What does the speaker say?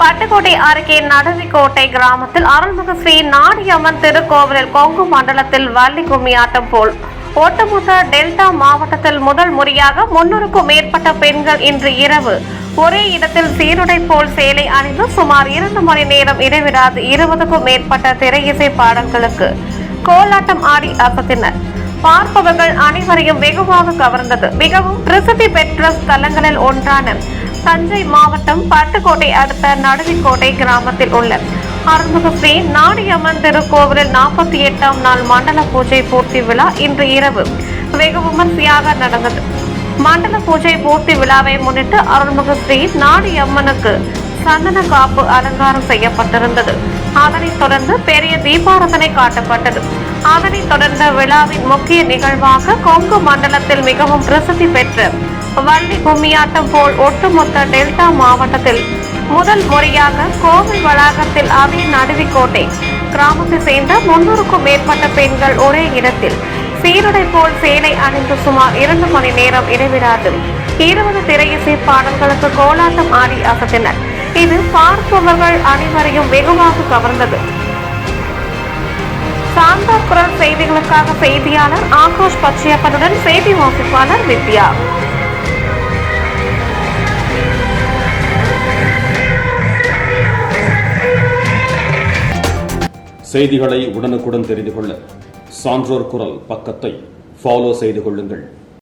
பட்டுக்கோட்டை அருகே நடுவிக்கோட்டை கிராமத்தில் அருள்மிகு ஸ்ரீ நாடியம்மன் திருக்கோவிலில் கொங்கு மண்டலத்தில் வள்ளி கும்மியாட்டம் போல் ஒட்டுமொத்த டெல்டா மாவட்டத்தில் முதல் முறையாக 300க்கும் மேற்பட்ட பெண்கள் இன்று இரவு ஒரே இடத்தில் சீருடை போல் சேலை அணிந்து சுமார் 2 மணி நேரம் இடைவிடாது 20க்கும் மேற்பட்ட திரையிசை பாடல்களுக்கு கோலாட்டம் ஆடி அசத்தினர். பார்ப்பவர்கள் அனைவரையும் வெகுவாக கவர்ந்தது. மிகவும் பிரசித்தி பெற்ற ஸ்தலங்களில் ஒன்றான தஞ்சை மாவட்டம் பட்டுக்கோட்டை அடுத்த நடுவிக்கோட்டை கிராமத்தில் உள்ள அருள்மிகு ஸ்ரீ நாடியம்மன் திருக்கோவிலில் 48ஆம் நாள் மண்டல பூஜை பூர்த்தி விழா இன்று இரவு வெகு விமர்சையாக நடந்தது. மண்டல பூஜை பூர்த்தி விழாவை முன்னிட்டு அருள்மிகு ஸ்ரீ நாடியம்மனுக்கு சந்தன காப்பு அலங்காரம் செய்யப்பட்டிருந்தது. அதனைத் தொடர்ந்து பெரிய தீபாராதனை காட்டப்பட்டது. அதனைத் தொடர்ந்த விழாவின் முக்கிய நிகழ்வாக கொங்கு மண்டலத்தில் மிகவும் பிரசித்தி பெற்ற வள்ளி கும்மியாட்டம் போல் ஒட்டுமொத்த டெல்டா மாவட்டத்தில் முதல் முறையாக கோவில் வளாகத்தில் அதே நடுவிக்கோட்டை கிராமத்தை சேர்ந்த 300க்கும் மேற்பட்ட பெண்கள் ஒரே இடத்தில் சீருடை போல் சேலை அணிந்து சுமார் 2 மணி நேரம் இடைவிடாது 20 திரையிசை பாடல்களுக்கு கோலாட்டம் ஆடி அசத்தினர். இது பார்ப்பவர்கள் அனைவரையும் வெகுவாக கவர்ந்தது. சாந்தார் குரல் செய்திகளுக்காக செய்தியாளர் ஆக்ரோஷ் பச்சையப்பனுடன் செய்தி வாசிப்பாளர் வித்யா. செய்திகளை உடனுக்குடன் தெரிந்து கொள்ள சான்றோர் குரல் பக்கத்தை ஃபாலோ செய்து கொள்ளுங்கள்.